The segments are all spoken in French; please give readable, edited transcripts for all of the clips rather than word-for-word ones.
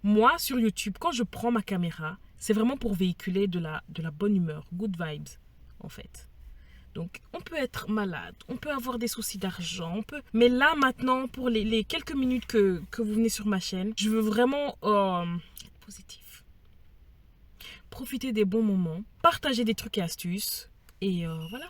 Moi, sur YouTube, quand je prends ma caméra, c'est vraiment pour véhiculer de la bonne humeur, good vibes, en fait. Donc, on peut être malade, on peut avoir des soucis d'argent, on peut... Mais là, maintenant, pour les quelques minutes que vous venez sur ma chaîne, je veux vraiment être positif. Profiter des bons moments, partager des trucs et astuces, et voilà.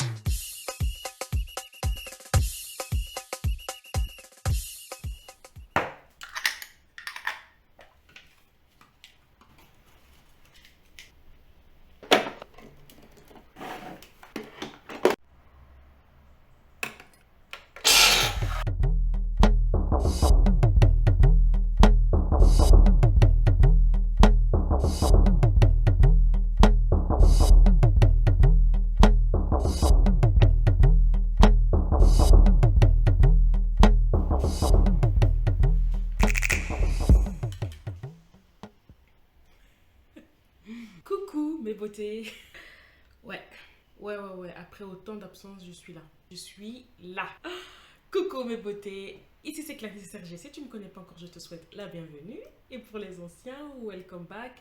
Coucou mes beautés. Ouais, après autant d'absence, je suis là. Je suis là. Coucou mes beautés. Ici c'est Clarisse Sergé. Si tu ne me connais pas encore, je te souhaite la bienvenue. Et pour les anciens, welcome back.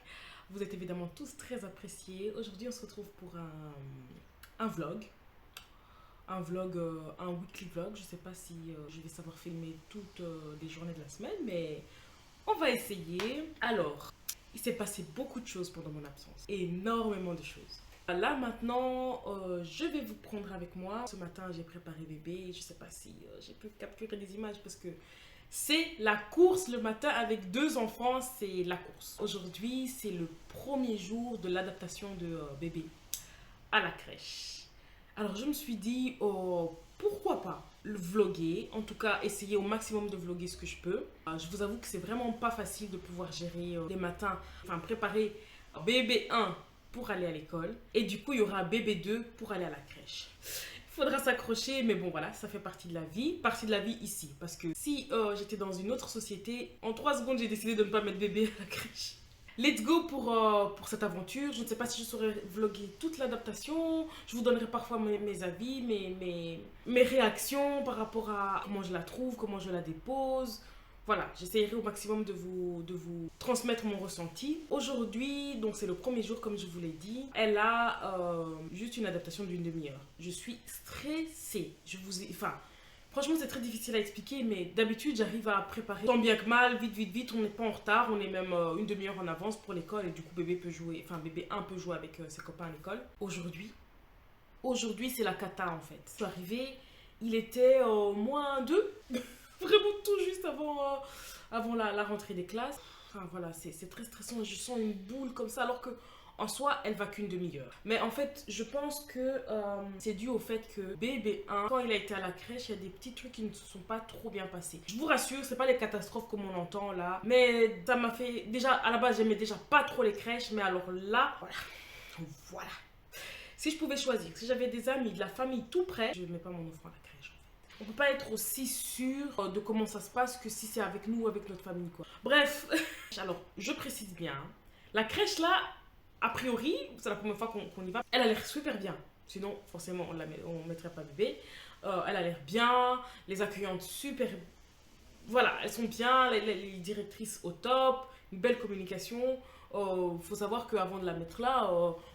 Vous êtes évidemment tous très appréciés. Aujourd'hui, on se retrouve pour un vlog. Un weekly vlog. Je ne sais pas si je vais savoir filmer toutes les journées de la semaine, mais on va essayer. Alors, il s'est passé beaucoup de choses pendant mon absence. Énormément de choses. Là maintenant, je vais vous prendre avec moi. Ce matin, j'ai préparé bébé. Je ne sais pas si j'ai pu capturer des images parce que c'est la course le matin avec 2 enfants. C'est la course. Aujourd'hui, c'est le premier jour de l'adaptation de bébé à la crèche. Alors, je me suis dit, pourquoi pas le vlogger, en tout cas essayer au maximum de vlogger ce que je peux. Je vous avoue que c'est vraiment pas facile de pouvoir gérer les matins, enfin préparer bébé 1 pour aller à l'école et du coup il y aura bébé 2 pour aller à la crèche. Il faudra s'accrocher, mais bon voilà, ça fait partie de la vie ici, parce que si j'étais dans une autre société, en 3 secondes j'ai décidé de ne pas mettre bébé à la crèche. Let's go pour cette aventure. Je ne sais pas si je saurais vlogger toute l'adaptation. Je vous donnerai parfois mes avis, mes réactions par rapport à comment je la trouve, comment je la dépose. Voilà, j'essaierai au maximum de vous transmettre mon ressenti. Aujourd'hui, donc c'est le premier jour comme je vous l'ai dit. Elle a juste une adaptation d'une demi-heure. Je suis stressée. Franchement, c'est très difficile à expliquer, mais d'habitude, j'arrive à préparer tant bien que mal, vite, on n'est pas en retard, on est même une demi-heure en avance pour l'école et du coup, bébé 1 peut jouer avec ses copains à l'école. Aujourd'hui, c'est la cata en fait. Je suis arrivée, il était -2, vraiment tout juste avant la rentrée des classes. Enfin voilà, c'est très stressant, je sens une boule comme ça alors que en soi, elle va qu'une demi-heure. Mais en fait, je pense que c'est dû au fait que bébé 1, quand il a été à la crèche, il y a des petits trucs qui ne se sont pas trop bien passés. Je vous rassure, c'est pas les catastrophes comme on entend là. Mais ça m'a fait... Déjà, à la base, j'aimais déjà pas trop les crèches. Mais alors là, voilà. Si je pouvais choisir, si j'avais des amis, de la famille tout près, je ne mets pas mon enfant à la crèche. On peut pas être aussi sûr de comment ça se passe que si c'est avec nous ou avec notre famille, quoi. Bref, alors, je précise bien. La crèche là... A priori, c'est la première fois qu'on y va. Elle a l'air super bien. Sinon, forcément, on ne mettrait pas bébé. Elle a l'air bien. Les accueillantes super... Voilà, elles sont bien. Les directrices au top. Une belle communication. Faut savoir qu'avant de la mettre là,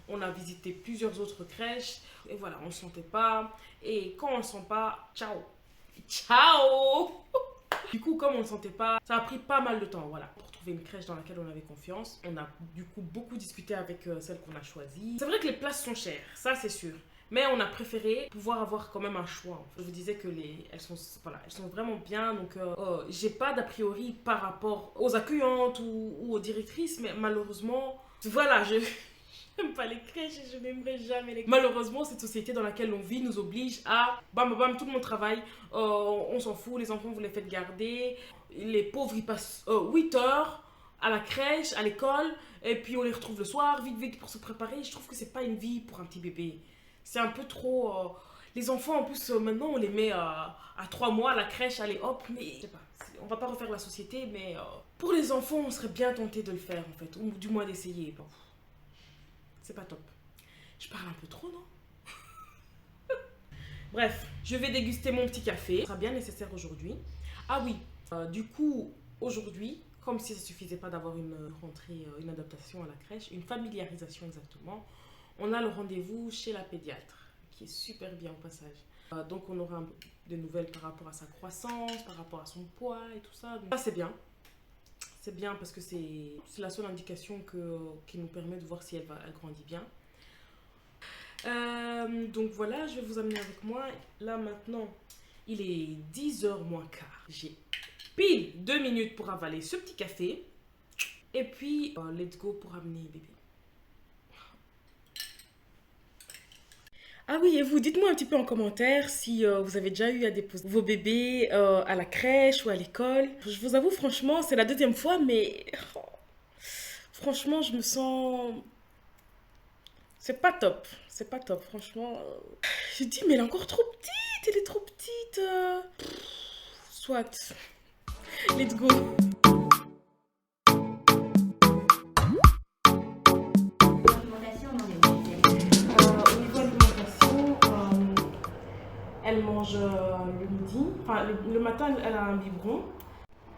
on a visité plusieurs autres crèches. Et voilà, on ne sentait pas. Et quand on ne sent pas, ciao. Ciao. Du coup, comme on ne le sentait pas, ça a pris pas mal de temps, voilà, pour trouver une crèche dans laquelle on avait confiance. On a du coup beaucoup discuté avec celle qu'on a choisie. C'est vrai que les places sont chères, ça c'est sûr. Mais on a préféré pouvoir avoir quand même un choix. Je vous disais que elles sont vraiment bien. Donc, j'ai pas d'a priori par rapport aux accueillantes ou aux directrices. Mais malheureusement, voilà, je n'aime pas les crèches et je n'aimerais jamais les crèches. Malheureusement, cette société dans laquelle on vit nous oblige à bam, tout le monde travaille. On s'en fout, les enfants, vous les faites garder. Les pauvres, ils passent 8 heures à la crèche, à l'école. Et puis, on les retrouve le soir, vite, pour se préparer. Je trouve que c'est pas une vie pour un petit bébé. C'est un peu trop... Les enfants, en plus, maintenant, on les met à 3 mois à la crèche, allez hop, mais je sais pas, on va pas refaire la société, mais pour les enfants, on serait bien tenté de le faire, en fait, ou du moins d'essayer. Bon, c'est pas top. Je parle un peu trop, non? Bref, je vais déguster mon petit café. Ce sera bien nécessaire aujourd'hui. Ah oui, du coup, aujourd'hui, Comme si ça ne suffisait pas d'avoir une rentrée, une adaptation à la crèche, une familiarisation exactement. On a le rendez-vous chez la pédiatre, qui est super bien au passage. Donc on aura des nouvelles par rapport à sa croissance, par rapport à son poids et tout ça. Donc, ça c'est bien. C'est bien parce que c'est la seule indication qui nous permet de voir si elle grandit bien. Donc voilà, je vais vous amener avec moi. Là maintenant, il est 10h moins quart. J'ai pile 2 minutes pour avaler ce petit café. Et puis, let's go pour amener bébé. Ah oui, et vous, dites-moi un petit peu en commentaire si vous avez déjà eu à déposer vos bébés à la crèche ou à l'école. Je vous avoue, franchement, c'est la 2e fois, mais franchement, je me sens... C'est pas top, franchement. J'ai dit, mais elle est encore trop petite, elle est trop petite. Soit, let's go. Elle mange le midi, enfin le matin elle a un biberon,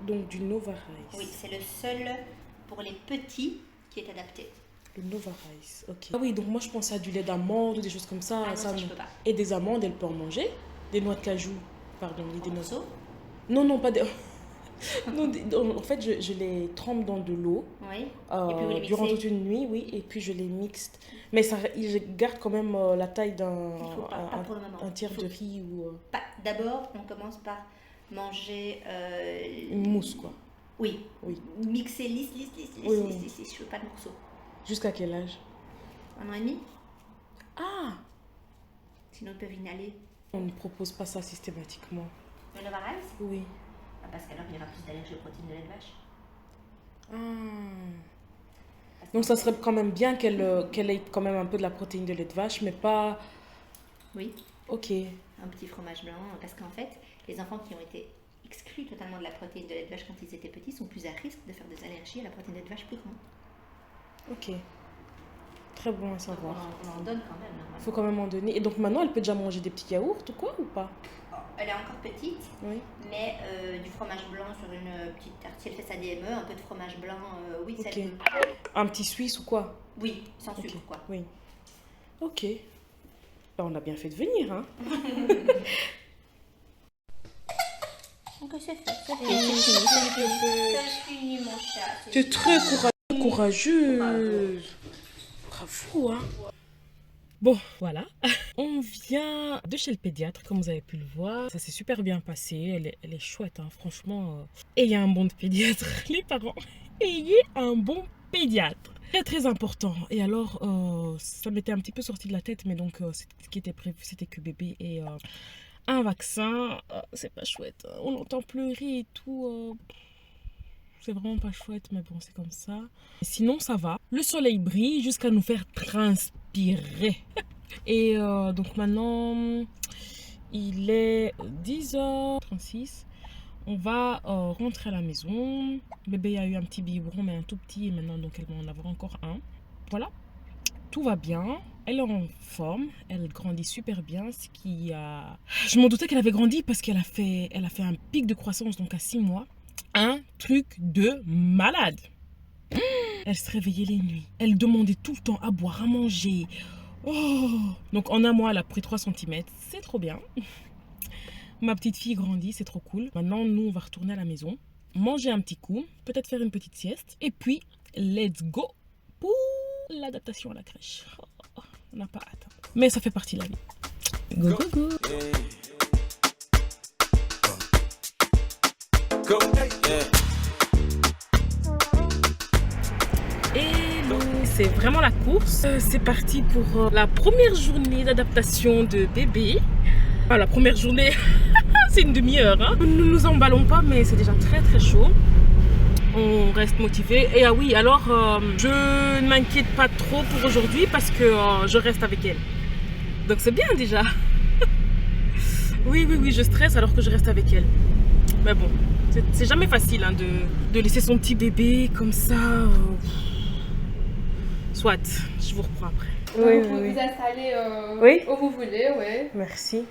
donc du Nova Rice. Oui, c'est le seul pour les petits qui est adapté. Le Nova Rice, ok. Ah oui, donc moi je pensais à du lait d'amande ou des choses comme ça. Ah non, ça je peux pas. Et des amandes, elle peut en manger. Des noix de cajou, pardon. Des morceaux. Non, pas des... non, en fait, je les trempe dans de l'eau. Oui. Et puis vous les mixez. Durant toute une nuit, oui. Et puis je les mixte. Mais je garde quand même la taille d'un un tiers de riz ou... D'abord, on commence par manger... une mousse, quoi. Oui. Mixer lisse. Je veux pas de morceaux. Jusqu'à quel âge? 1 an et demi. Ah! Sinon, ils peuvent inhaler. On ne propose pas ça systématiquement. Le Nova Rice? Oui. Parce qu'alors, il y aura plus d'allergies aux protéines de lait de vache. Ah. Donc, ça serait quand même bien qu'elle ait quand même un peu de la protéine de lait de vache, mais pas... Oui. Ok. Un petit fromage blanc. Parce qu'en fait, les enfants qui ont été exclus totalement de la protéine de lait de vache quand ils étaient petits sont plus à risque de faire des allergies à la protéine de lait de vache plus grande. Ok. Très bon à savoir. On en donne quand même. Il faut quand même en donner. Et donc maintenant, elle peut déjà manger des petits yaourts ou quoi ou pas? Elle est encore petite, oui. Mais du fromage blanc sur une petite tarte. Si elle fait sa DME, un peu de fromage blanc, oui, ça peut. Un petit suisse ou quoi? Oui, sans sucre quoi. Oui. Ok. Ben, on a bien fait de venir, hein. Donc c'est fait, c'est fini mon chat. Tu es très courageuse. Bravo, hein. Bon, voilà. On vient de chez le pédiatre, comme vous avez pu le voir. Ça s'est super bien passé. Elle est chouette, hein, franchement. Ayez un bon pédiatre, les parents. Ayez un bon pédiatre. Très, très important. Et alors, ça m'était un petit peu sorti de la tête, mais donc, ce qui était prévu, c'était que bébé ait un vaccin. C'est pas chouette. On l'entend pleurer et tout. C'est vraiment pas chouette, mais bon, c'est comme ça. Sinon, ça va. Le soleil brille jusqu'à nous faire transpirer. Et donc maintenant, il est 10h36. On va rentrer à la maison. Bébé a eu un petit biberon, mais un tout petit. Et maintenant, donc, elle va en avoir encore un. Voilà. Tout va bien. Elle est en forme. Elle grandit super bien. Ce qui a... Je m'en doutais qu'elle avait grandi parce qu'elle a fait un pic de croissance, donc à 6 mois. Un truc de malade. Elle se réveillait les nuits. Elle demandait tout le temps à boire, à manger. Oh. Donc en un mois, elle a pris 3 cm. C'est trop bien. Ma petite fille grandit, c'est trop cool. Maintenant, nous, on va retourner à la maison, manger un petit coup, peut-être faire une petite sieste. Et puis, let's go pour l'adaptation à la crèche. Oh, on n'a pas hâte. Mais ça fait partie de la vie. Go, go, go. Go. Et c'est vraiment la course. C'est parti pour la première journée d'adaptation de bébé. Enfin, la première journée, c'est une demi-heure. Hein. Nous ne nous emballons pas, mais c'est déjà très très chaud. On reste motivé. Et ah oui, alors je ne m'inquiète pas trop pour aujourd'hui parce que je reste avec elle. Donc c'est bien déjà. Oui, je stresse alors que je reste avec elle. Mais bon, c'est jamais facile hein, de laisser son petit bébé comme ça. Soit, je vous reprends après. Oui, vous pouvez vous installer où vous voulez, oui. Merci.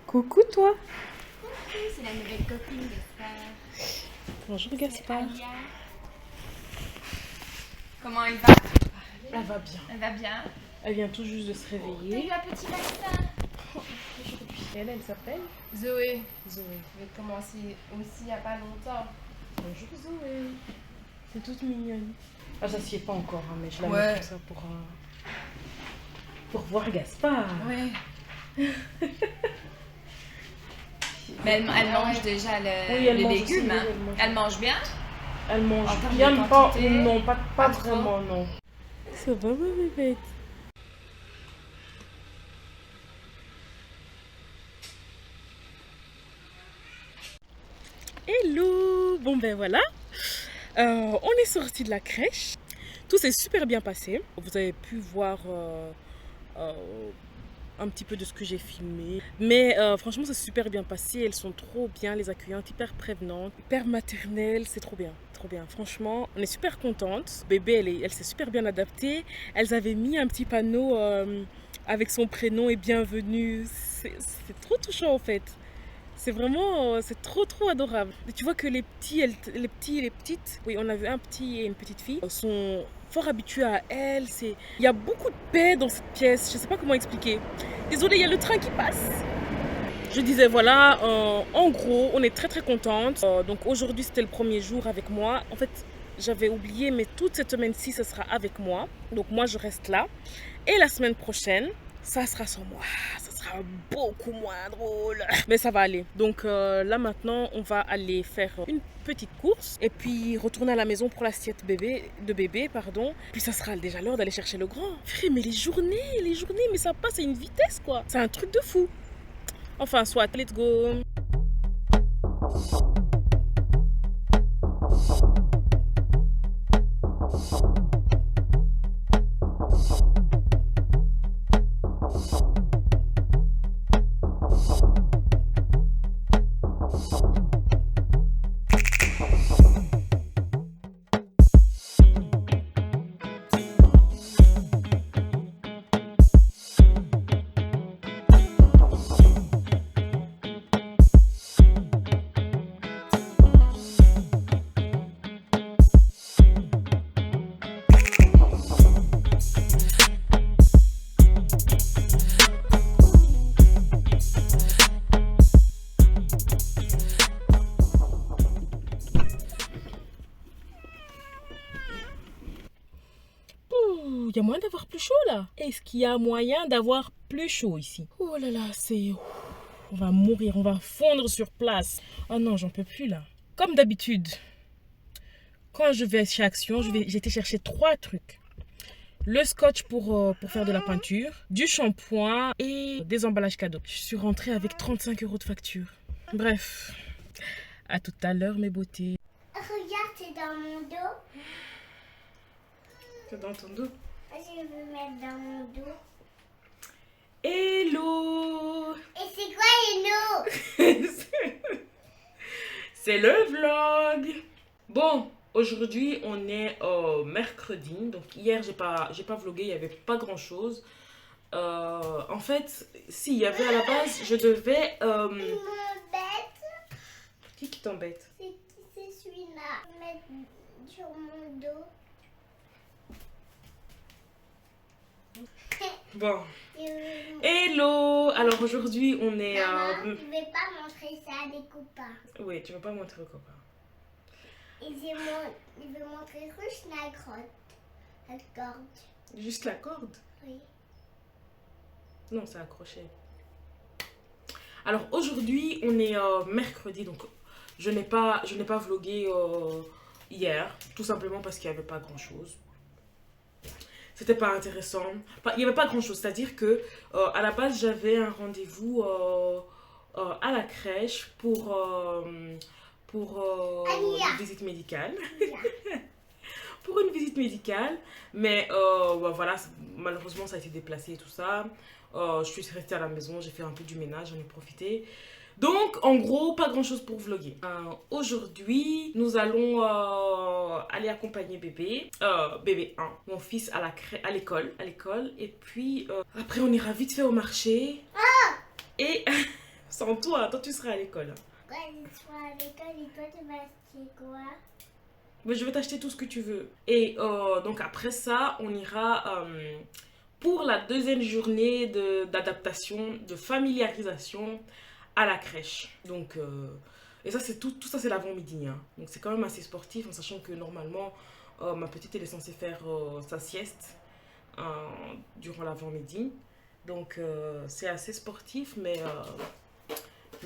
Coucou toi. C'est la nouvelle copine de frère. Bonjour Gaspard. Comment elle va? Elle va bien. Elle va bien. Elle vient tout juste de se T'as réveiller. eu un petit vaccin? Elle s'appelle Zoé. Zoé. Je vais commencer aussi il n'y a pas longtemps. Bonjour Zoé. C'est toute mignonne. Ah, ça s'y est pas encore, hein, mais je la Ouais. mets comme ça pour voir Gaspard. Ouais. Mais elle mange déjà Oui, elle les mange légumes. aussi, Hein. oui, Elle mange bien? Elle mange En termes bien, de pas, quantité, non, pas pas trop. vraiment, non. Ça va, ma bébête? Hello! Bon ben voilà, on est sorti de la crèche. Tout s'est super bien passé. Vous avez pu voir un petit peu de ce que j'ai filmé. Mais franchement, c'est super bien passé. Elles sont trop bien, les accueillantes, hyper prévenantes, hyper maternelles. C'est trop bien, trop bien. Franchement, on est super contente. Bébé, elle s'est super bien adaptée. Elles avaient mis un petit panneau avec son prénom et bienvenue. C'est trop touchant en fait. C'est vraiment, c'est trop adorable. Et tu vois que les petits et les petites, oui, on avait un petit et une petite fille, sont fort habitués à elle. Il y a beaucoup de paix dans cette pièce. Je sais pas comment expliquer. Désolée, il y a le train qui passe. Je disais voilà, en gros, on est très contente. Donc aujourd'hui, c'était le premier jour avec moi. En fait, j'avais oublié, mais toute cette semaine-ci, ce sera avec moi. Donc moi, je reste là. Et la semaine prochaine, ça sera sans moi. Ça sera beaucoup moins drôle. Mais ça va aller. Donc là maintenant, on va aller faire une petite course. Et puis retourner à la maison pour l'assiette de bébé. Puis ça sera déjà l'heure d'aller chercher le grand. Frère, mais les journées, mais ça passe à une vitesse quoi. C'est un truc de fou. Enfin, soit, let's go. Il y a moyen d'avoir plus chaud là. Est-ce qu'il y a moyen d'avoir plus chaud ici? Oh là là, on va mourir, on va fondre sur place. Oh non, j'en peux plus là. Comme d'habitude, quand je vais chez Action, j'ai été chercher 3 trucs. Le scotch pour faire de la peinture, du shampoing et des emballages cadeaux. Je suis rentrée avec 35 € de facture. Bref, à tout à l'heure mes beautés. Regarde, c'est dans mon dos. C'est dans ton dos. Je veux mettre dans mon dos. Hello! Et c'est quoi les noms? C'est le vlog. Bon, aujourd'hui on est mercredi. Donc hier j'ai pas vlogué, il n'y avait pas grand chose. En fait, si, il y avait à la base, je devais... Il m'embête. Qui t'embête? C'est celui-là. Mettre sur mon dos. Bon. Hello! Alors aujourd'hui on est... Maman, je vais pas montrer ça à des copains. Oui, tu vas pas montrer au copain. Et je vais montrer juste la grotte. La corde. Juste la corde? Oui. Non, c'est accroché. Alors aujourd'hui on est mercredi, donc je n'ai pas vlogué hier, tout simplement parce qu'il n'y avait pas grand chose. C'était pas intéressant. Enfin, il n'y avait pas grand chose, c'est-à-dire que à la base j'avais un rendez-vous à la crèche pour une visite médicale. Pour une visite médicale, mais bah, voilà, malheureusement ça a été déplacé et tout ça. Je suis restée à la maison, j'ai fait un peu du ménage, j'en ai profité. Donc, en gros, pas grand chose pour vlogger. Aujourd'hui, nous allons aller accompagner bébé 1, mon fils à l'école. Et puis, après, on ira vite fait au marché. Et sans toi tu seras à l'école. quand ils sont à l'école et toi tu vas acheter quoi? Mais je vais t'acheter tout ce que tu veux. Et donc après ça, on ira pour la deuxième journée d'adaptation, de familiarisation à la crèche. Donc, et ça c'est tout ça c'est l'avant-midi. Hein. Donc c'est quand même assez sportif en sachant que normalement ma petite elle est censée faire sa sieste durant l'avant-midi. Donc c'est assez sportif mais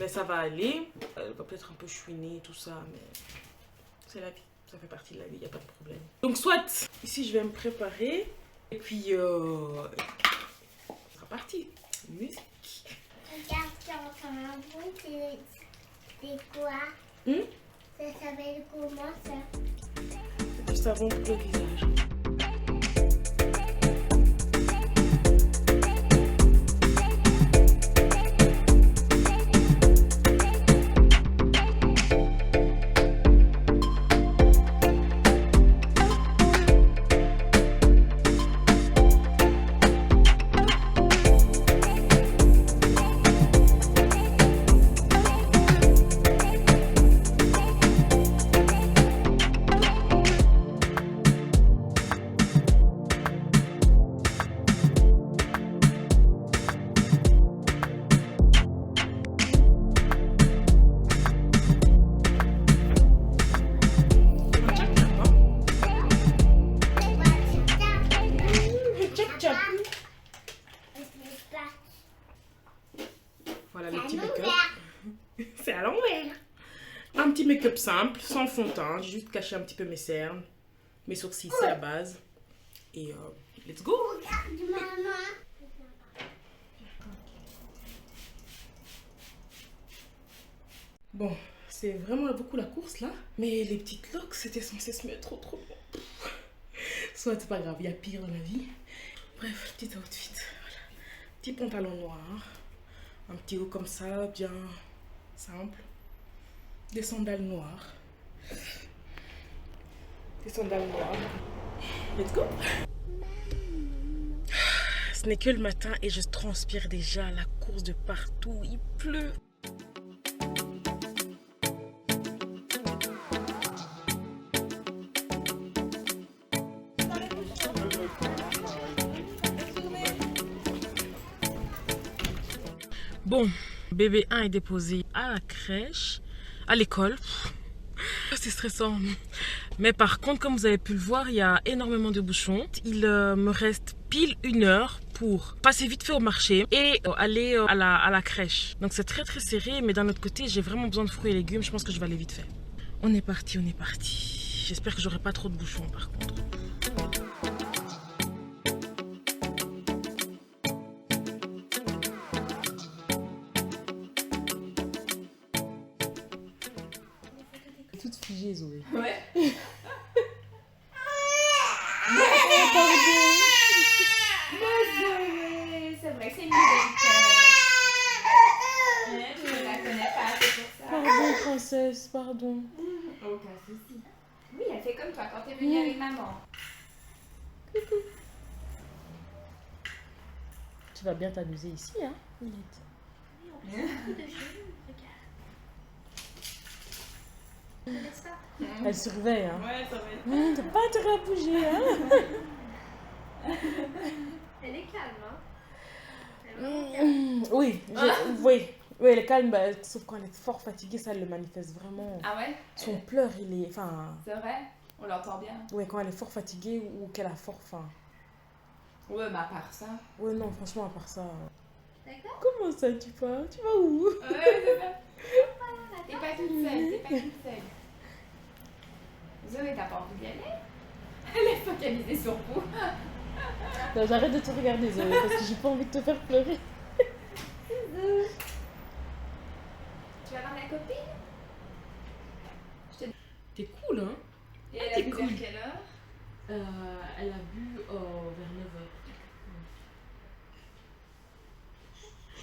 ça va aller. Elle va peut-être un peu chouiner tout ça mais c'est la vie. Ça fait partie de la vie, il n'y a pas de problème. Donc soit, ici je vais me préparer. Et puis, c'est parti. Musique. Regarde, tu as un bout, c'est quoi? Ça s'appelle comment ça? C'est du savon pour le visage. Voilà le petit make-up. C'est à l'envers. Un petit make-up simple, sans fond de teint. J'ai juste caché un petit peu mes cernes. Mes sourcils, c'est la base. Et let's go. Regarde, maman. Bon, c'est vraiment beaucoup la course là. Mais les petites locks, c'était censé se mettre trop bon. Soit c'est pas grave, il y a pire dans la vie. Bref, petit outfit. Voilà. Petit pantalon noir. Un petit haut comme ça, bien simple. Des sandales noires. Des sandales noires. Let's go. Ce n'est que le matin et je transpire déjà. La course de partout. Il pleut. Bon, bébé 1 est déposé à la crèche, à l'école. C'est stressant. Mais par contre, comme vous avez pu le voir, il y a énormément de bouchons. Il me reste pile 1 heure pour passer vite fait au marché et aller à la crèche. Donc c'est très serré, mais d'un autre côté, j'ai vraiment besoin de fruits et légumes. Je pense que je vais aller vite fait. On est parti, on est parti. J'espère que j'aurai pas trop de bouchons par contre. Toute figée, Zoé. Ouais. C'est vrai que c'est une nouvelle tu ne la connais pas, c'est pour ça. Pardon, princesse, pardon. Aucun souci. Oui, elle fait comme toi quand t'es venue avec maman. Tu vas bien t'amuser ici, hein, Minette. Elle surveille, hein. Ouais, ça va être. T'as pas intérêt à bouger, hein. Elle est calme, hein. Oui, oui, elle est calme, bah, sauf quand elle est fort fatiguée, ça elle le manifeste vraiment. Ah ouais? Son pleur, il est, enfin... C'est vrai? On l'entend bien. Ouais, quand elle est fort fatiguée ou qu'elle a fort faim. Ouais, mais à part ça. Ouais, non, franchement, à part ça... D'accord. Comment ça, tu pars? Tu vas où? Ouais, c'est ça. T'es pas toute seule, Zoé, t'as pas envie d'y aller? Elle est focalisée sur vous. Non, j'arrête de te regarder, Zoé, parce que j'ai pas envie de te faire pleurer. Tu vas voir la copine? T'es cool, hein? Et elle a bu vers quelle heure? Elle a bu vers 9h.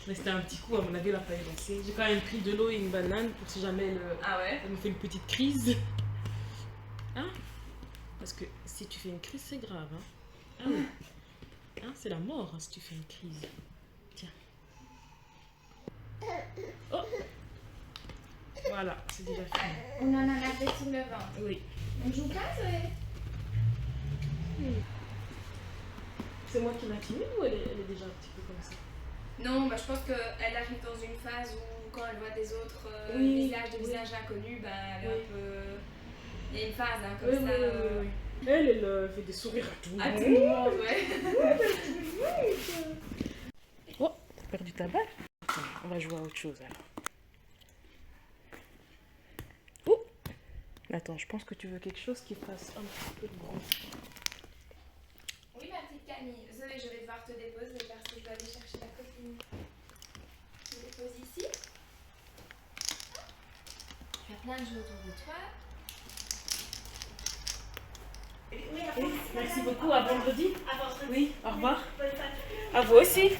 Mais c'était un petit coup, à mon avis, elle a pas dansé. J'ai quand même pris de l'eau et une banane pour si jamais elle me fait une petite crise. Hein? Parce que si tu fais une crise, c'est grave. Hein? Ah oui. Hein, c'est la mort hein, si tu fais une crise. Tiens. Oh. Voilà, c'est déjà fini. On en a lavé tout le ventre. Oui. On joue pas, Zoé? C'est moi qui l'a timide ou elle est déjà un petit peu comme ça? Non, bah, je pense qu'elle arrive dans une phase où quand elle voit des autres des visages inconnus, bah, elle est un peu... Il y a une phase hein, comme ça. Oui. Elle fait des sourires à tout le monde. À tout le monde, ouais. Oh, t'as perdu ta balle? Attends, on va jouer à autre chose alors. Oh. Attends, je pense que tu veux quelque chose qui fasse un petit peu de bruit. Oui, ma petite Camille. Zoé, je vais devoir te déposer parce que je dois aller chercher ta copine. Je te dépose ici. Tu as plein de jeux autour de toi. Merci beaucoup, à vendredi. Oui, au revoir. À vous aussi.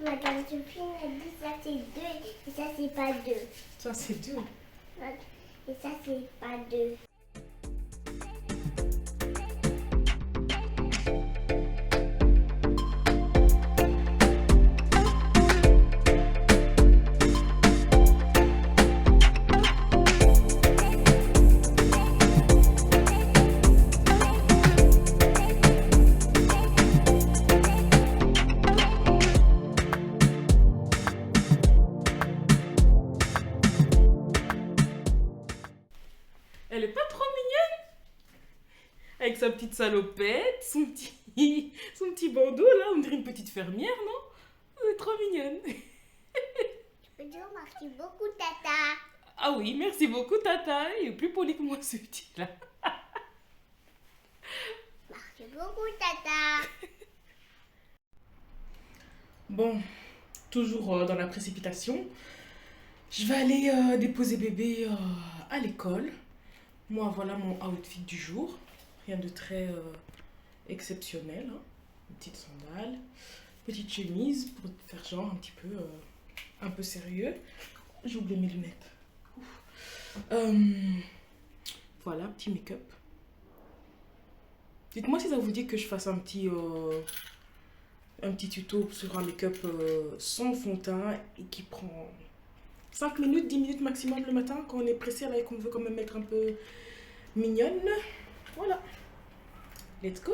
Madame Sophie m'a dit ça c'est 2 et ça c'est pas 2. Ça, c'est dur. Et ça c'est pas 2. Elle est pas trop mignonne? Avec sa petite salopette, son petit bandeau là, on dirait une petite fermière, non? Elle est trop mignonne. Je peux dire merci beaucoup Tata. Ah oui, merci beaucoup Tata. Il est plus poli que moi ce petit là. Merci beaucoup Tata. Bon, toujours dans la précipitation. Je vais aller déposer bébé à l'école. Moi, voilà mon outfit du jour. Rien de très exceptionnel. Hein. Une petite sandale, petite chemise pour faire genre un peu sérieux. J'ai oublié mes lunettes. Voilà, petit make-up. Dites-moi si ça vous dit que je fasse un petit tuto sur un make-up sans fond de teint et qui prend 5 minutes, 10 minutes maximum le matin quand on est pressé là et qu'on veut quand même être un peu mignonne. Voilà. Let's go!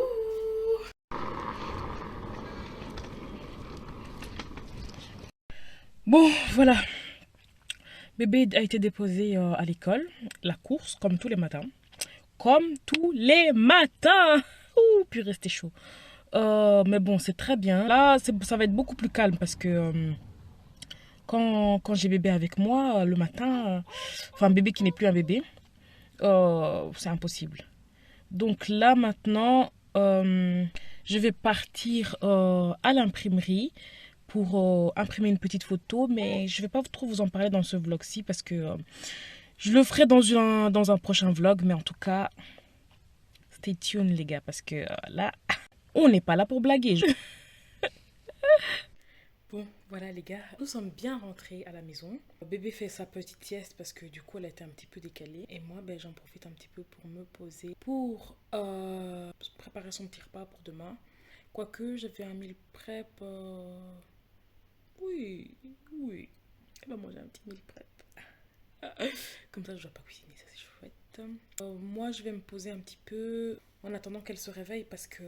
Bon, voilà. Bébé a été déposé à l'école. La course, comme tous les matins. Comme tous les matins! Ouh, purée, c'était chaud. Mais bon, c'est très bien. Là, ça va être beaucoup plus calme parce que quand j'ai bébé avec moi, le matin, enfin, bébé qui n'est plus un bébé, c'est impossible. Donc là, maintenant, je vais partir à l'imprimerie pour imprimer une petite photo, mais je ne vais pas trop vous en parler dans ce vlog-ci parce que je le ferai dans un prochain vlog, mais en tout cas, stay tuned les gars, parce que là, on n'est pas là pour blaguer. Bon, voilà les gars, nous sommes bien rentrés à la maison. Bébé fait sa petite sieste parce que du coup elle était un petit peu décalée. Et moi, ben, j'en profite un petit peu pour me poser, pour préparer son petit repas pour demain. Quoique j'avais un meal prep. Oui. Elle va manger un petit meal prep. Comme ça je ne dois pas cuisiner, ça c'est chouette. Moi je vais me poser un petit peu en attendant qu'elle se réveille parce que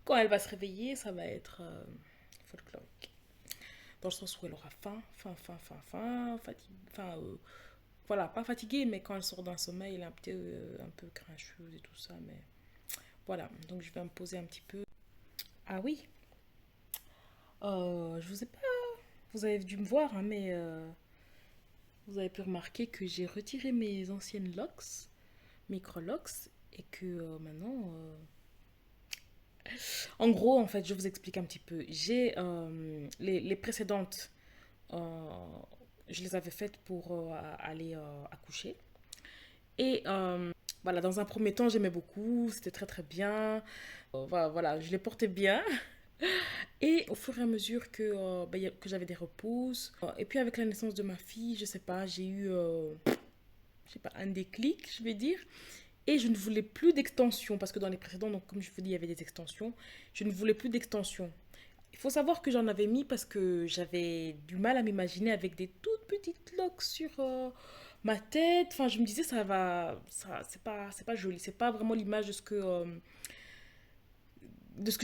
quand elle va se réveiller, ça va être folklorique. Dans le sens où elle aura faim, voilà, pas fatiguée, mais quand elle sort d'un sommeil, elle est un peu grincheuse et tout ça, mais voilà, donc je vais me poser un petit peu. Ah oui, je vous ai pas, vous avez dû me voir, hein, mais vous avez pu remarquer que j'ai retiré mes anciennes locks, micro-locks, et que maintenant... En gros, en fait, je vous explique un petit peu. J'ai les précédentes, je les avais faites pour aller accoucher. Et voilà, dans un premier temps, j'aimais beaucoup, c'était très très bien. Voilà, je les portais bien. Et au fur et à mesure que j'avais des repousses, et puis avec la naissance de ma fille, je sais pas, j'ai eu un déclic, je vais dire. Et je ne voulais plus d'extension, parce que dans les précédents, donc comme je vous dis, il y avait des extensions. Je ne voulais plus d'extension. Il faut savoir que j'en avais mis parce que j'avais du mal à m'imaginer avec des toutes petites locks sur ma tête. Enfin, je me disais, c'est pas joli. C'est pas vraiment l'image de ce que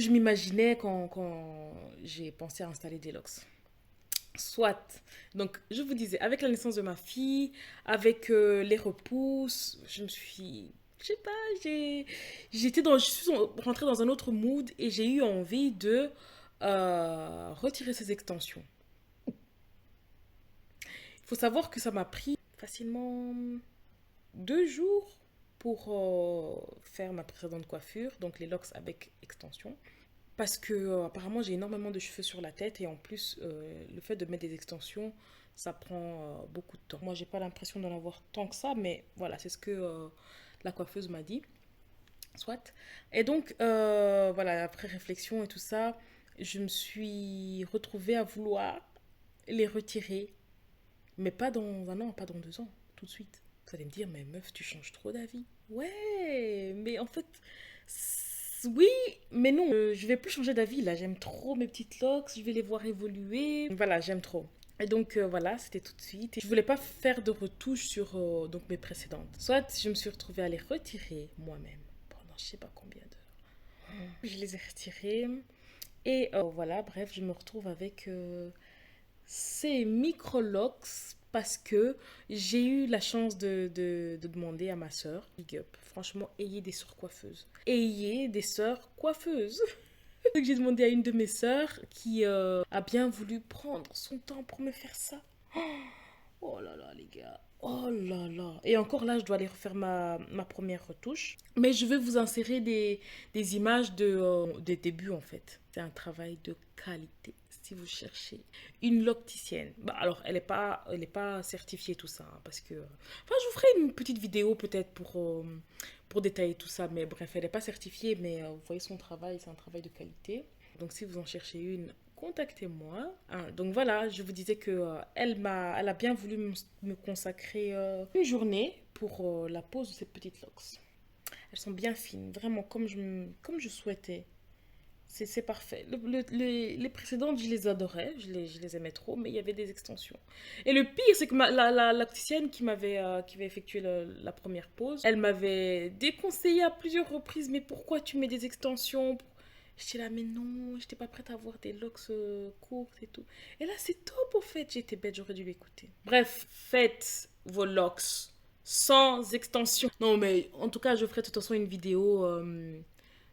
je m'imaginais quand j'ai pensé à installer des locks. Soit. Donc, je vous disais, avec la naissance de ma fille, avec les repousses, je suis rentrée dans un autre mood et j'ai eu envie de retirer ces extensions. Il faut savoir que ça m'a pris facilement 2 jours pour faire ma précédente coiffure, donc les locks avec extension. Parce que apparemment j'ai énormément de cheveux sur la tête et en plus le fait de mettre des extensions, ça prend beaucoup de temps. Moi j'ai pas l'impression d'en avoir tant que ça, mais voilà, c'est ce que la coiffeuse m'a dit. Soit. Et donc voilà, après réflexion et tout ça, je me suis retrouvée à vouloir les retirer. Mais pas dans 1 an, pas dans 2 ans, tout de suite. Vous allez me dire, mais meuf, tu changes trop d'avis. Ouais, mais en fait, oui, mais non. Je vais plus changer d'avis, là. J'aime trop mes petites locks, je vais les voir évoluer. Voilà, j'aime trop. Et donc, voilà, c'était tout de suite. Et je voulais pas faire de retouches sur donc mes précédentes. Soit je me suis retrouvée à les retirer moi-même pendant je sais pas combien d'heures. Je les ai retirées. Et voilà, bref, je me retrouve avec ces micro-locks parce que j'ai eu la chance de demander à ma sœur, big up, franchement, ayez des sœurs coiffeuses. Ayez des sœurs coiffeuses. Donc j'ai demandé à une de mes sœurs qui a bien voulu prendre son temps pour me faire ça. Oh là là les gars, oh là là. Et encore là, je dois aller refaire ma première retouche. Mais je vais vous insérer des images des débuts en fait. C'est un travail de qualité. Si vous cherchez une locticienne, bah alors elle est pas certifiée tout ça, hein, parce que, enfin je vous ferai une petite vidéo peut-être pour détailler tout ça, mais bref elle n'est pas certifiée, mais vous voyez son travail, c'est un travail de qualité. Donc si vous en cherchez une, contactez-moi. Hein, donc voilà, je vous disais que elle a bien voulu me consacrer une journée pour la pose de ces petites locks. Elles sont bien fines, vraiment comme je souhaitais. C'est parfait. Les précédentes, je les adorais, je les aimais trop, mais il y avait des extensions. Et le pire, c'est que la locticienne qui m'avait effectué la première pause, elle m'avait déconseillé à plusieurs reprises, mais pourquoi tu mets des extensions? J'étais là, mais non, j'étais pas prête à avoir des locks courtes et tout. Et là, c'est top au fait, j'étais bête, j'aurais dû l'écouter. Bref, faites vos locks sans extension. Non, mais en tout cas, je ferai de toute façon une vidéo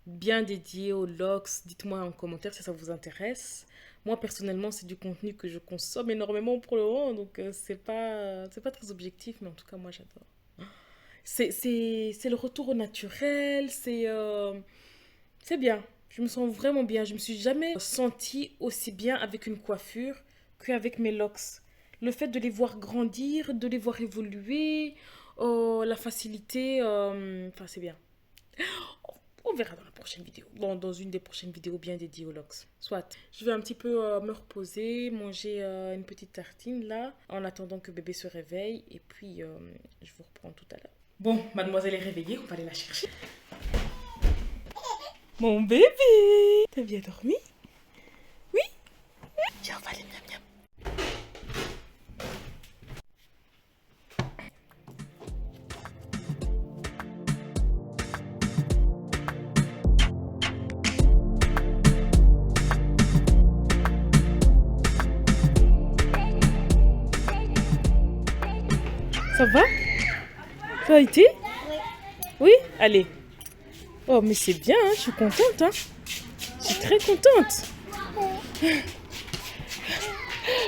bien dédié aux locks. Dites-moi en commentaire si ça vous intéresse. Moi, personnellement, c'est du contenu que je consomme énormément pour le moment, donc c'est pas très objectif, mais en tout cas, moi, j'adore. C'est le retour au naturel, c'est bien. Je me sens vraiment bien. Je me suis jamais sentie aussi bien avec une coiffure qu'avec mes locks. Le fait de les voir grandir, de les voir évoluer, la facilité, enfin, c'est bien. On verra dans la prochaine vidéo, dans une des prochaines vidéos bien dédiées aux locks. Soit, je vais un petit peu me reposer, manger une petite tartine là, en attendant que bébé se réveille. Et puis, je vous reprends tout à l'heure. Bon, mademoiselle est réveillée, on va aller la chercher. Mon bébé, t'as bien dormi? Oui? Tiens, on va aller miam miam. Ça va? Ça a été? Oui. Oui? Allez. Oh, mais c'est bien, hein? Je suis contente. Hein? Je suis très contente.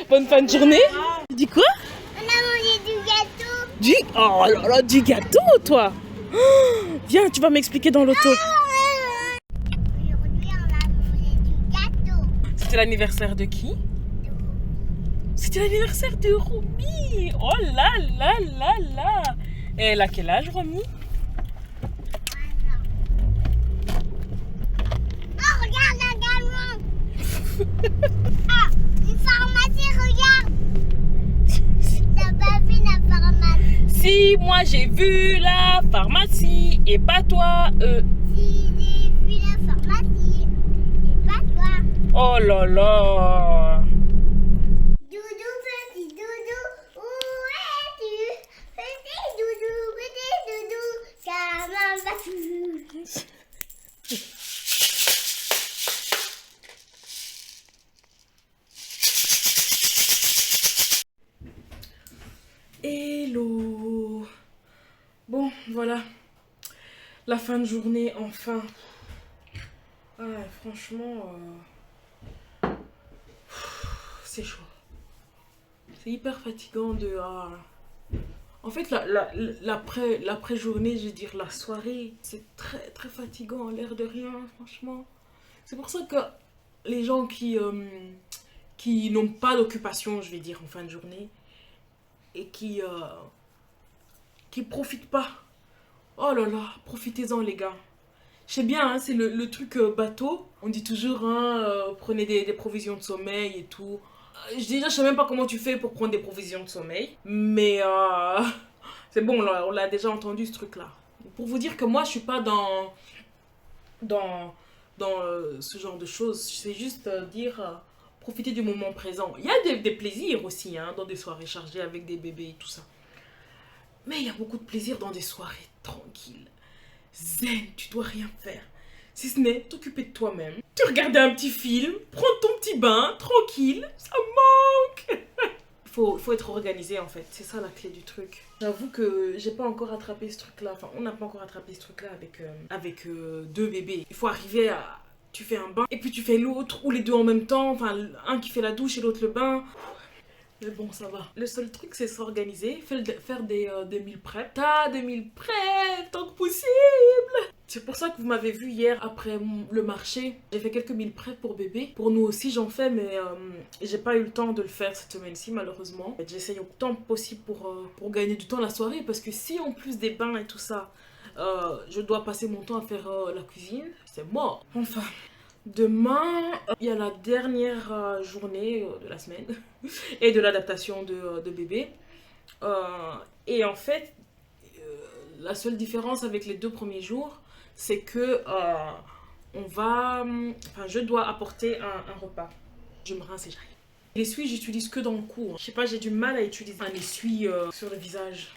Bonne fin de journée. Tu dis quoi? On a mangé du gâteau. Oh là là, du gâteau, toi. Viens, tu vas m'expliquer dans l'auto. Aujourd'hui, on a mangé du gâteau. C'était l'anniversaire de qui? C'était l'anniversaire de Romy. Oh là là là là. Et elle a quel âge, Romy? Oh, regarde, ah, une pharmacie, regarde. T'as pas vu la pharmacie? Si, moi j'ai vu la pharmacie et pas toi. Si, j'ai vu la pharmacie et pas toi. Oh là là. Doudou, petit doudou, où es-tu? Petit doudou, comment vas-tu? Hello. Bon, voilà. La fin de journée, enfin. Ah, franchement, c'est chaud. C'est hyper fatigant de... En fait, l'après-journée, je veux dire la soirée, c'est très très fatigant, l'air de rien, franchement. C'est pour ça que les gens qui n'ont pas d'occupation, je vais dire, en fin de journée, et qui profitent pas. Oh là là, profitez-en les gars. Je sais bien, hein, c'est le truc bateau. On dit toujours, hein, prenez des provisions de sommeil et tout. Déjà, je sais même pas comment tu fais pour prendre des provisions de sommeil. Mais c'est bon, on l'a déjà entendu ce truc-là. Pour vous dire que moi, je suis pas dans ce genre de choses. C'est juste profiter du moment présent. Il y a des plaisirs aussi, hein, dans des soirées chargées avec des bébés et tout ça. Mais il y a beaucoup de plaisir dans des soirées tranquilles. Zen, tu dois rien faire. Si ce n'est t'occuper de toi-même. Tu regarder un petit film, prendre ton petit bain, tranquille. Ça manque. Faut être organisé en fait. C'est ça la clé du truc. J'avoue que j'ai pas encore attrapé ce truc-là. Enfin, on n'a pas encore attrapé ce truc-là avec 2 bébés. Il faut arriver à... Tu fais un bain et puis tu fais l'autre ou les deux en même temps. Enfin, un qui fait la douche et l'autre le bain. Mais bon, ça va. Le seul truc, c'est s'organiser, faire des meal prep. T'as des meal prep tant que possible. C'est pour ça que vous m'avez vu hier après le marché. J'ai fait quelques meal prep pour bébé. Pour nous aussi, j'en fais, mais j'ai pas eu le temps de le faire cette semaine-ci, malheureusement. J'essaye autant que possible pour gagner du temps la soirée, parce que si en plus des bains et tout ça, je dois passer mon temps à faire la cuisine, c'est mort. Enfin... Demain, il y a la dernière journée de la semaine et de l'adaptation de bébé. Et en fait, la seule différence avec les 2 premiers jours, c'est que je dois apporter un repas. Je me rince et j'arrive. L'essuie, j'utilise que dans le cours. Je sais pas, j'ai du mal à utiliser un essuie sur le visage.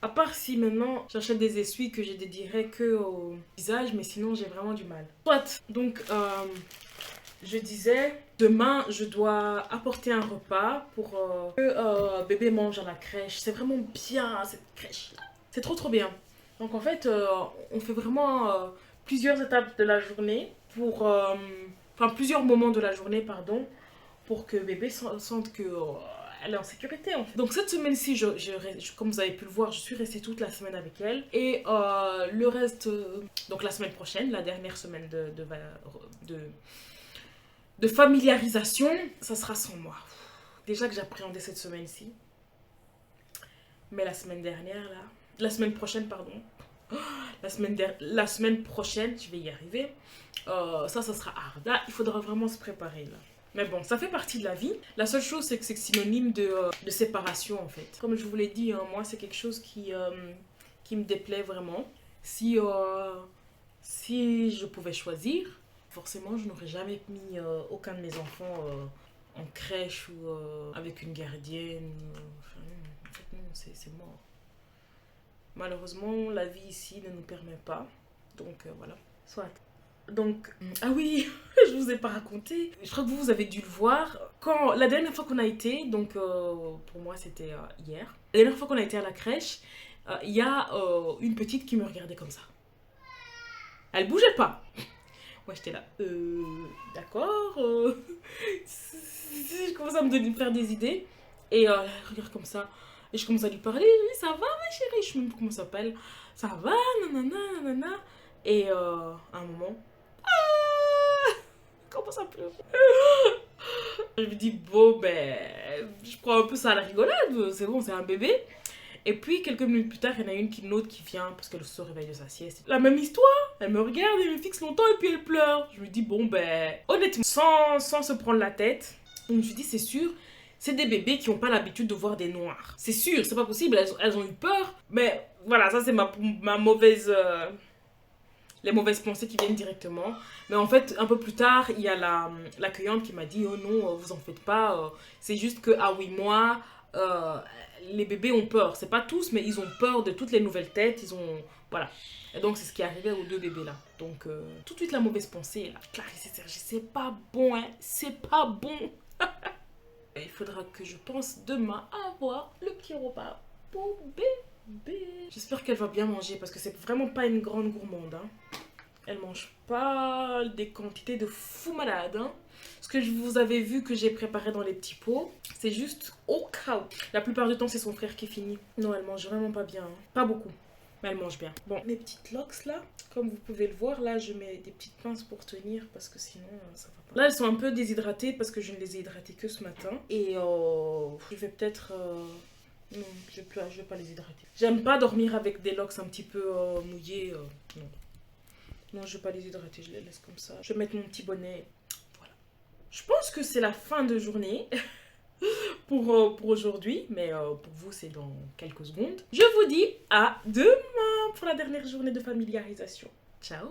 À part si maintenant j'achète des essuies que je dédierai que au visage, mais sinon j'ai vraiment du mal. Soit, donc je disais, demain je dois apporter un repas pour que bébé mange à la crèche. C'est vraiment bien cette crèche-là. C'est trop bien. Donc en fait, on fait vraiment plusieurs étapes de la journée plusieurs moments de la journée, pardon, pour que bébé sente que... elle est en sécurité en fait. Donc cette semaine-ci, comme vous avez pu le voir, je suis restée toute la semaine avec elle. Et le reste, donc la semaine prochaine, la dernière semaine de familiarisation, ça sera sans moi. Déjà que j'appréhendais cette semaine-ci. Mais la semaine prochaine, pardon. La semaine prochaine, je vais y arriver. Ça sera hard. Là, il faudra vraiment se préparer là. Mais bon, ça fait partie de la vie. La seule chose, c'est que c'est synonyme de séparation, en fait. Comme je vous l'ai dit, hein, moi, c'est quelque chose qui me déplaît vraiment. Si je pouvais choisir, forcément, je n'aurais jamais mis aucun de mes enfants en crèche ou avec une gardienne. En fait, non, c'est mort. Malheureusement, la vie ici ne nous permet pas. Donc, voilà. Soit. Donc, ah oui, je vous ai pas raconté. Je crois que vous avez dû le voir. La dernière fois qu'on a été, donc pour moi c'était hier. La dernière fois qu'on a été à la crèche, il y a une petite qui me regardait comme ça. Elle bougeait pas. Moi j'étais là, d'accord. Je commence à me faire des idées. Et elle regarde comme ça. Et je commence à lui parler. Je lui dis, ça va ma chérie? Je sais même pas comment ça s'appelle. Ça va, nanana, nanana. Et à un moment, comment ça pleure? Je me dis, bon, ben, je prends un peu ça à la rigolade, c'est bon, c'est un bébé. Et puis, quelques minutes plus tard, il y en a une autre qui vient parce qu'elle se réveille de sa sieste. La même histoire, elle me regarde, elle me fixe longtemps et puis elle pleure. Je me dis, bon, ben, honnêtement, sans se prendre la tête, je me suis dit, c'est sûr, c'est des bébés qui n'ont pas l'habitude de voir des noirs. C'est sûr, c'est pas possible, elles ont eu peur. Mais voilà, ça c'est ma mauvaise... les mauvaises pensées qui viennent directement. Mais en fait, un peu plus tard, il y a l'accueillante qui m'a dit, oh non, vous en faites pas, c'est juste que, ah oui, moi, les bébés ont peur. C'est pas tous, mais ils ont peur de toutes les nouvelles têtes, voilà. Et donc, c'est ce qui est arrivé aux 2 bébés là. Donc, tout de suite, la mauvaise pensée, là. Clarisse et Serge, c'est pas bon, hein, c'est pas bon. Il faudra que je pense demain avoir le petit repas pour bébé. J'espère qu'elle va bien manger parce que c'est vraiment pas une grande gourmande. Hein. Elle mange pas des quantités de fou malade. Hein. Ce que je vous avais vu que j'ai préparé dans les petits pots, c'est juste au cas où. La plupart du temps, c'est son frère qui finit. Non, elle mange vraiment pas bien. Hein. Pas beaucoup. Mais elle mange bien. Bon, mes petites locks là, comme vous pouvez le voir, là je mets des petites pinces pour tenir parce que sinon ça va pas. Là elles sont un peu déshydratées parce que je ne les ai hydratées que ce matin. Et je vais peut-être... Non, je vais pas les hydrater. J'aime pas dormir avec des locks un petit peu mouillés. Non. Non, je vais pas les hydrater, je les laisse comme ça. Je vais mettre mon petit bonnet. Voilà. Je pense que c'est la fin de journée pour aujourd'hui, mais pour vous, c'est dans quelques secondes. Je vous dis à demain pour la dernière journée de familiarisation. Ciao!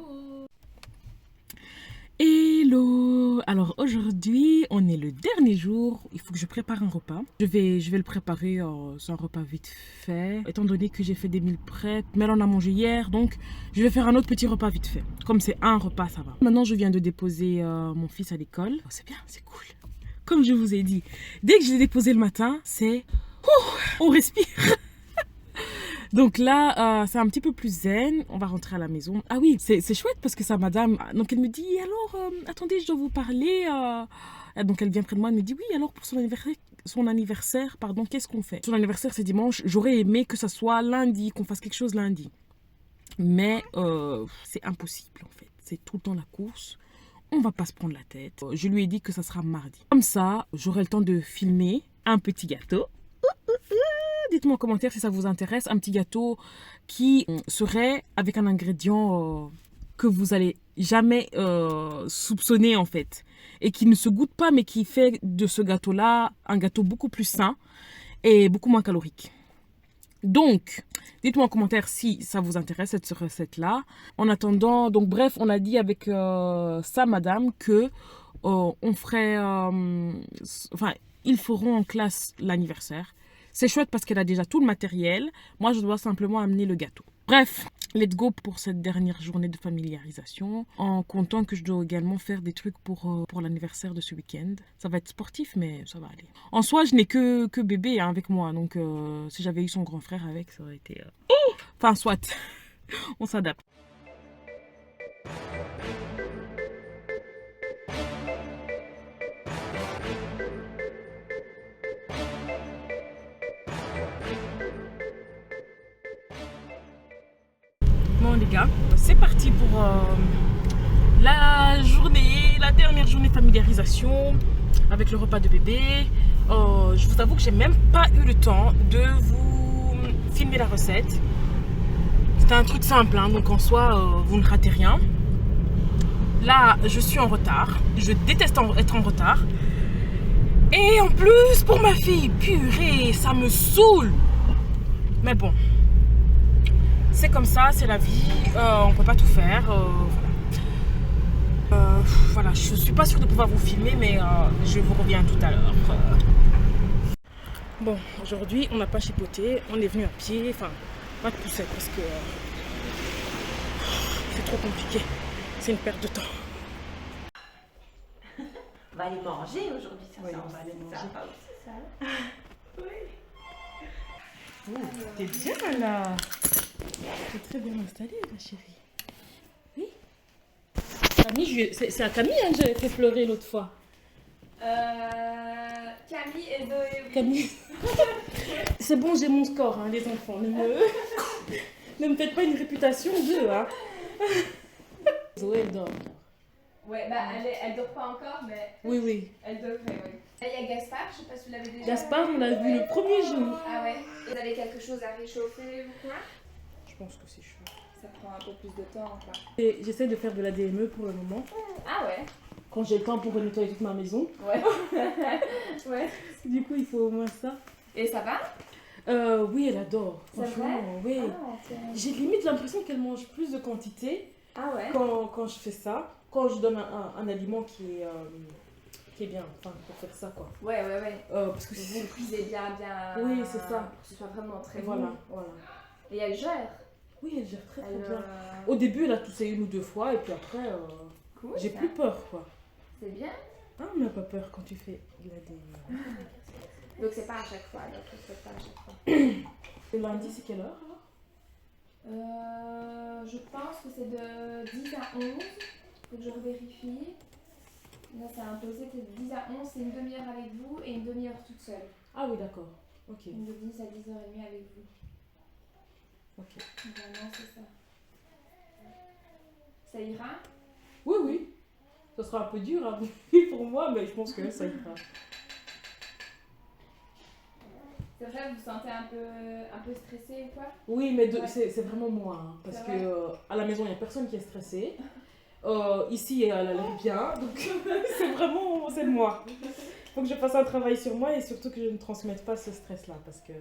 Hello! Alors aujourd'hui, on est le dernier jour. Il faut que je prépare un repas. Je vais le préparer. C'est un repas vite fait. Étant donné que j'ai fait des meal prep, Mel en a mangé hier, donc je vais faire un autre petit repas vite fait. Comme c'est un repas, ça va. Maintenant, je viens de déposer mon fils à l'école. Oh, c'est bien, c'est cool. Comme je vous ai dit, dès que je l'ai déposé le matin, c'est... on respire. Donc là, c'est un petit peu plus zen. On va rentrer à la maison. Ah oui, c'est chouette parce que sa madame... Donc elle me dit, alors, attendez, je dois vous parler. Donc elle vient près de moi, elle me dit, oui, alors pour son anniversaire, pardon, qu'est-ce qu'on fait? Son anniversaire, c'est dimanche. J'aurais aimé que ça soit lundi, qu'on fasse quelque chose lundi. Mais c'est impossible, en fait. C'est tout le temps la course. On va pas se prendre la tête. Je lui ai dit que ça sera mardi. Comme ça, j'aurai le temps de filmer un petit gâteau. Dites-moi en commentaire si ça vous intéresse. Un petit gâteau qui serait avec un ingrédient que vous allez jamais soupçonner en fait. Et qui ne se goûte pas mais qui fait de ce gâteau-là un gâteau beaucoup plus sain et beaucoup moins calorique. Donc, dites-moi en commentaire si ça vous intéresse cette recette-là. En attendant, donc bref, on a dit avec sa madame que on ferait... enfin, ils feront en classe l'anniversaire. C'est chouette parce qu'elle a déjà tout le matériel. Moi, je dois simplement amener le gâteau. Bref, let's go pour cette dernière journée de familiarisation. En comptant que je dois également faire des trucs pour l'anniversaire de ce week-end. Ça va être sportif, mais ça va aller. En soi, je n'ai que bébé avec moi. Donc, si j'avais eu son grand frère avec, ça aurait été... Enfin, soit. On s'adapte. Bon les gars, c'est parti pour la dernière journée de familiarisation avec le repas de bébé. Je vous avoue que j'ai même pas eu le temps de vous filmer la recette. C'était un truc simple, hein, donc en soi, vous ne ratez rien. Là, je suis en retard. Je déteste être en retard. Et en plus, pour ma fille, purée, ça me saoule. Mais bon. C'est comme ça, c'est la vie, on peut pas tout faire. Voilà, je suis pas sûre de pouvoir vous filmer, mais je vous reviens tout à l'heure. Bon, aujourd'hui, on n'a pas chipoté, on est venu à pied, enfin, pas de poussette parce que c'est trop compliqué, c'est une perte de temps. On va aller manger aujourd'hui, ça. Oui, ça, on va aller manger. Ça va aussi, ça. Oh, t'es bien là. T'es très bien installée, ma chérie. Oui. Camille, c'est à Camille hein, que j'avais fait pleurer l'autre fois. Camille et Zoé. Camille. C'est bon, j'ai mon score, hein, les enfants. Ne me faites pas une réputation d'eux. Hein. Zoé, elle dort. Ouais, bah elle dort pas encore, mais Oui. elle devrait, oui. Il y a Gaspard, je sais pas si vous l'avez déjà Gaspard, on l'a vu le premier jour. Ah ouais. Vous avez quelque chose à réchauffer ou quoi? Je pense que c'est chaud. Ça prend un peu plus de temps encore. J'essaie de faire de la DME pour le moment. Ah ouais. Quand j'ai le temps pour nettoyer toute ma maison. Ouais. Ouais. Du coup, il faut au moins ça. Et ça va? Oui, elle adore. C'est Franchement, vrai? oui. Ah, ok. J'ai limite l'impression qu'elle mange plus de quantité Ah ouais. quand je fais ça. Quand je donne un aliment qui est bien, enfin, pour faire ça, quoi. Ouais. Parce que Vous le cuisez bien. Oui, c'est ça. Pour que ce soit vraiment très Voilà, bon. voilà. Et elle gère. Oui, elle gère très Elle, bien. Au début, elle a toussé 1 ou 2 fois, et puis après, Cool, j'ai ça. plus peur, quoi. C'est bien. Ah, on n'a pas peur quand tu fais de la DME. Donc c'est pas à chaque fois, donc c'est pas à chaque fois. Le lundi, c'est quelle heure, alors? Je pense que c'est de 10 à 11. Faut que je revérifie. Là, c'est imposé que de 10 à 11, c'est une demi-heure avec vous et une demi-heure toute seule. Ah oui, d'accord. Ok. Donc de 10 à 10h30 avec vous. Ok. Vraiment, c'est ça. Ça ira? Oui. Ça sera un peu dur à bouffer pour moi, mais je pense que ça ira. C'est vrai, vous vous sentez un peu stressé ou quoi? Oui, mais Ouais. c'est vraiment moi. Hein, parce C'est que vrai. à la maison, il n'y a personne qui est stressé. Ici, elle a l'air bien. Donc, c'est moi. Il faut que je fasse un travail sur moi et surtout que je ne transmette pas ce stress-là. Parce que...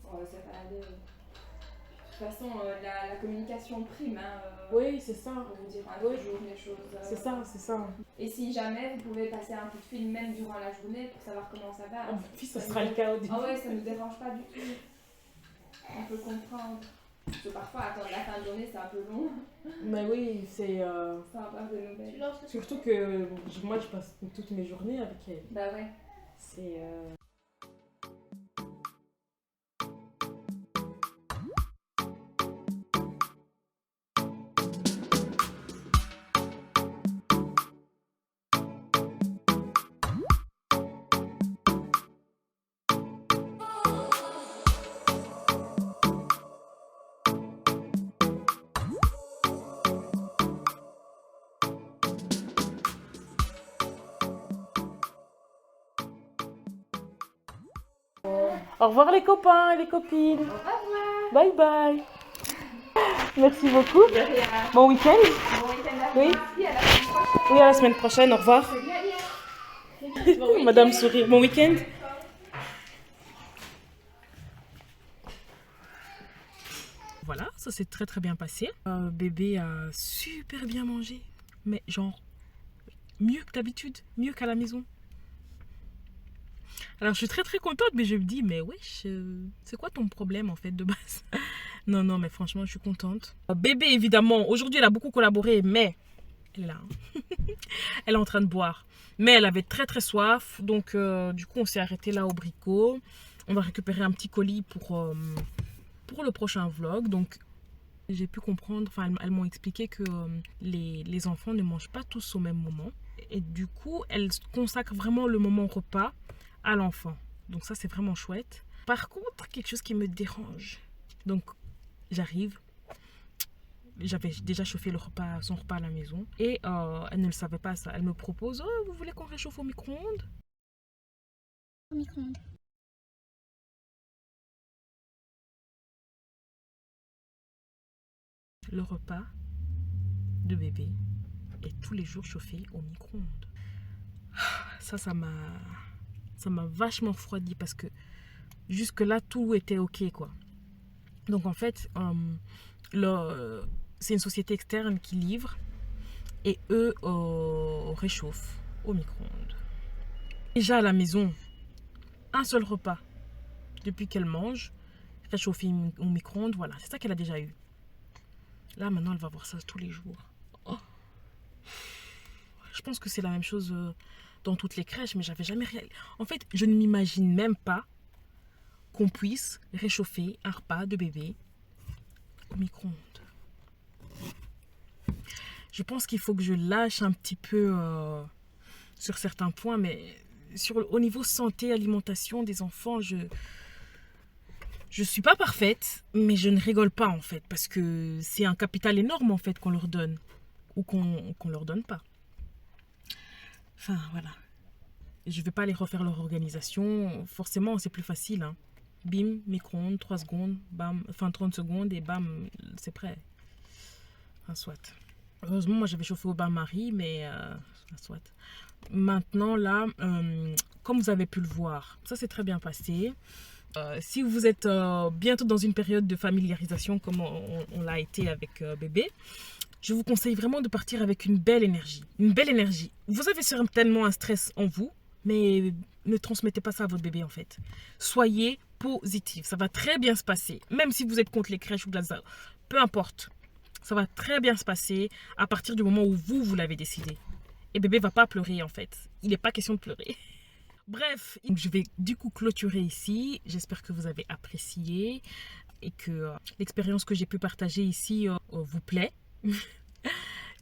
Oh, ça va aller. De toute façon, la communication prime. Hein, Oui, c'est ça. on vous dira Oui. toujours les choses. C'est ça, c'est ça. Et si jamais, vous pouvez passer un coup de fil même durant la journée pour savoir comment ça va. Ah, mon fils, ça sera le cas au début. Ah ouais, ça ne nous dérange pas du tout. On peut comprendre. Parce que parfois, attendre la fin de journée, c'est un peu long. Mais oui, c'est... Sans avoir de nouvelles. Surtout que moi, je passe toutes mes journées avec elle. Bah ouais. C'est... Au revoir les copains et les copines. Au revoir. Bye bye. Merci beaucoup. De rien. Bon week-end. Bon week-end à vous. Oui. Merci, à la semaine prochaine. Oui, à la semaine prochaine. Au revoir. C'est bien. Madame Sourire. Bon week-end. Voilà, ça s'est très très bien passé. Bébé a super bien mangé. Mais genre, mieux que d'habitude. Mieux qu'à la maison. Alors je suis très très contente, mais je me dis, mais wesh, c'est quoi ton problème en fait de base? Non, non, mais franchement, je suis contente. Bébé, évidemment, aujourd'hui elle a beaucoup collaboré, mais elle est là. Elle est en train de boire. Mais elle avait très très soif, donc du coup on s'est arrêté là au Brico. On va récupérer un petit colis pour le prochain vlog. Donc j'ai pu comprendre, enfin elles m'ont expliqué que les enfants ne mangent pas tous au même moment. Et du coup, elles consacrent vraiment le moment repas à l'enfant. Donc ça, c'est vraiment chouette. Par contre, quelque chose qui me dérange. Donc, j'arrive. J'avais déjà chauffé son repas à la maison. Et elle ne le savait pas ça. Elle me propose, oh, vous voulez qu'on réchauffe au micro-ondes? Au micro-ondes. Le repas de bébé est tous les jours chauffé au micro-ondes. Ça m'a vachement refroidi parce que jusque là tout était ok quoi. Donc en fait c'est une société externe qui livre et eux réchauffent au micro-ondes. Déjà à la maison, un seul repas depuis qu'elle mange, réchauffé au micro-ondes, voilà, c'est ça qu'elle a déjà eu. Là maintenant elle va voir ça tous les jours. Oh. Je pense que c'est la même chose dans toutes les crèches, mais j'avais jamais réalisé. En fait, je ne m'imagine même pas qu'on puisse réchauffer un repas de bébé au micro-ondes. Je pense qu'il faut que je lâche un petit peu sur certains points, mais au niveau santé, alimentation des enfants, je suis pas parfaite, mais je ne rigole pas en fait, parce que c'est un capital énorme en fait qu'on leur donne, ou qu'on leur donne pas. Enfin, voilà. Je ne vais pas aller refaire leur organisation. Forcément, c'est plus facile. Hein. Bim, micro-ondes, 3 secondes, bam, enfin 30 secondes et bam, c'est prêt. Enfin, soit. Heureusement, moi, j'avais chauffé au bain-marie, mais soit. Maintenant, là, comme vous avez pu le voir, ça s'est très bien passé. Si vous êtes bientôt dans une période de familiarisation, comme on l'a été avec bébé, je vous conseille vraiment de partir avec une belle énergie. Une belle énergie. Vous avez certainement un stress en vous, mais ne transmettez pas ça à votre bébé en fait. Soyez positif. Ça va très bien se passer. Même si vous êtes contre les crèches ou de la... peu importe. Ça va très bien se passer à partir du moment où vous l'avez décidé. Et bébé va pas pleurer en fait. Il n'est pas question de pleurer. Bref, je vais du coup clôturer ici. J'espère que vous avez apprécié et que l'expérience que j'ai pu partager ici vous plaît.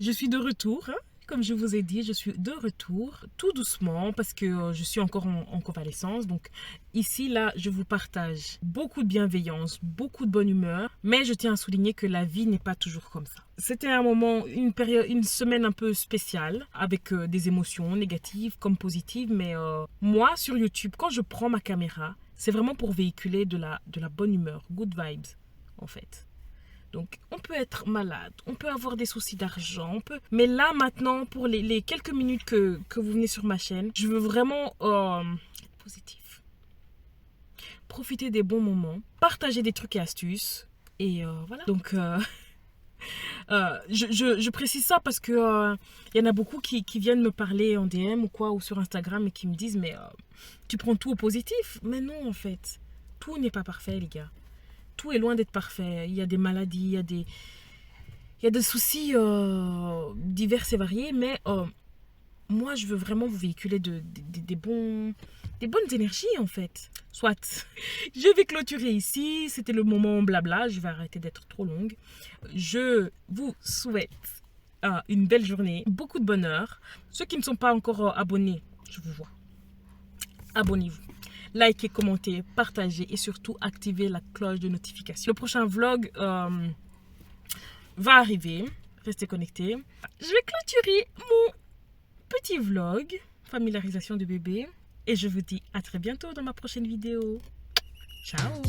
Je suis de retour, hein. Comme je vous ai dit, je suis de retour tout doucement parce que je suis encore en convalescence. Donc ici, là, je vous partage beaucoup de bienveillance, beaucoup de bonne humeur. Mais je tiens à souligner que la vie n'est pas toujours comme ça. C'était un moment, une semaine un peu spéciale avec des émotions négatives comme positives. Mais moi, sur YouTube, quand je prends ma caméra, C'est vraiment pour véhiculer de la bonne humeur, good vibes, en fait. Donc, on peut être malade, on peut avoir des soucis d'argent, Mais là, maintenant, pour les quelques minutes que vous venez sur ma chaîne, je veux vraiment être positif. Profiter des bons moments, partager des trucs et astuces. Et voilà. Donc, je précise ça parce que y en a beaucoup qui viennent me parler en DM ou quoi, ou sur Instagram et qui me disent, mais tu prends tout au positif. Mais non, en fait. Tout n'est pas parfait, les gars. Tout est loin d'être parfait. Il y a des maladies, il y a des soucis divers et variés, mais moi, je veux vraiment vous véhiculer des bonnes énergies, en fait. Soit, je vais clôturer ici. C'était le moment blabla. Je vais arrêter d'être trop longue. Je vous souhaite une belle journée, beaucoup de bonheur. Ceux qui ne sont pas encore abonnés, je vous vois. Abonnez-vous. Likez, commentez, partagez et surtout activez la cloche de notification. Le prochain vlog va arriver. Restez connectés. Je vais clôturer mon petit vlog, familiarisation de bébé. Et je vous dis à très bientôt dans ma prochaine vidéo. Ciao!